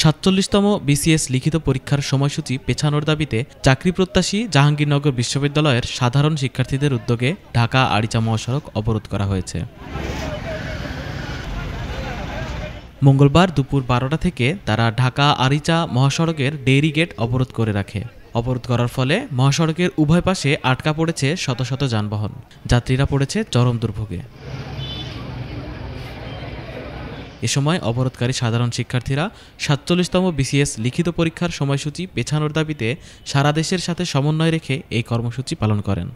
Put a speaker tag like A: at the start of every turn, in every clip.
A: ৪৭তম BCS লিখিত পরীক্ষার সময়সূচি পেছানোর দাবিতে চাকরিপ্রত্যাশী জাহাঙ্গীরনগর বিশ্ববিদ্যালয়ের সাধারণ শিক্ষার্থীদের উদ্যোগে ঢাকা আরিচা মহাসড়ক অবরোধ করা হয়েছে। মঙ্গলবার দুপুর ১২টা থেকে তারা ঢাকা আরিচা মহাসড়কের ডেইরি গেট অবরোধ করে রাখে। অবরোধ করার ফলে মহাসড়কের উভয় পাশে আটকা পড়েছে শত শত যানবাহন, যাত্রীরা পড়েছে চরম দুর্ভোগে। এ সময় অবরোধকারী সাধারণ শিক্ষার্থীরা ৪৭তম বিসিএস লিখিত পরীক্ষার সময়সূচি পেছানোর দাবিতে সারা দেশের সাথে সমন্বয় রেখে এই কর্মসূচি পালন করেন।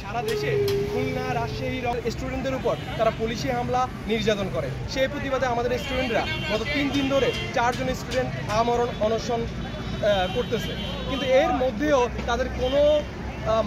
B: সারা দেশে খুলনা রাজশাহীর স্টুডেন্টদের উপর তারা পুলিশি হামলা নির্যাতন করে। সেই প্রতিবাদে আমাদের স্টুডেন্টরা গত ৩ দিন ধরে ৪ জন স্টুডেন্ট আমরণ অনশন করতেছে, কিন্তু এর মধ্যেও তাদের কোনো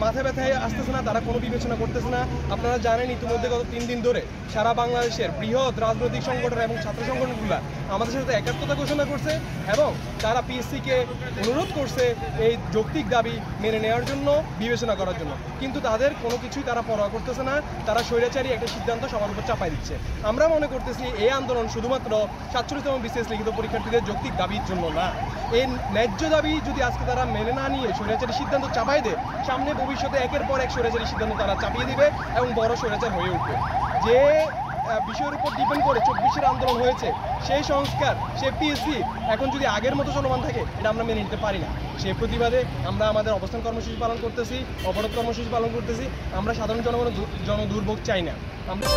B: মাথা ব্যথায় আসতেছে না, তারা কোনো বিবেচনা করতেছে না। আপনারা জানেন ইতিমধ্যে গত 3 দিন ধরে সারা বাংলাদেশের বৃহৎ রাজনৈতিক সংগঠন এবং ছাত্র সংগঠনগুলো আমাদের সাথে একাত্মতা ঘোষণা করছে এবং তারা পিএসসিকে অনুরোধ করছে এই যৌক্তিক দাবি মেনে নেওয়ার জন্য, বিবেচনা করার জন্য, কিন্তু তাদের কোনো কিছুই তারা পরোয়া করতেছে না। তারা স্বৈরাচারী একটা সিদ্ধান্ত সবার উপর চাপাই দিচ্ছে। আমরা মনে করতেছি এই আন্দোলন শুধুমাত্র ৪৭তম বিসিএস লিখিত পরীক্ষার্থীদের যৌক্তিক দাবির জন্য না। এই ন্যায্য দাবি যদি আজকে তারা মেনে না নিয়ে স্বৈরাচারী সিদ্ধান্ত চাপাই দেয়, সামনে ভবিষ্যতে একের পর এক স্বৈরাচারী সিদ্ধান্ত তারা চাপিয়ে দিবে এবং বড় স্বৈরাচার হয়ে উঠবে। যে বিষয়ের উপর ডিপেন্ড করে ২৪-এর আন্দোলন হয়েছে, সেই সংস্কার, সেই পিএসসি এখন যদি আগের মতো চলমান থাকে, এটা আমরা মেনে নিতে পারি না। সেই প্রতিবাদে আমরা আমাদের অবস্থান কর্মসূচি পালন করতেছি, অবরোধ কর্মসূচি পালন করতেছি। আমরা সাধারণ জনগণের জনদুর্ভোগ চাই না। আমরা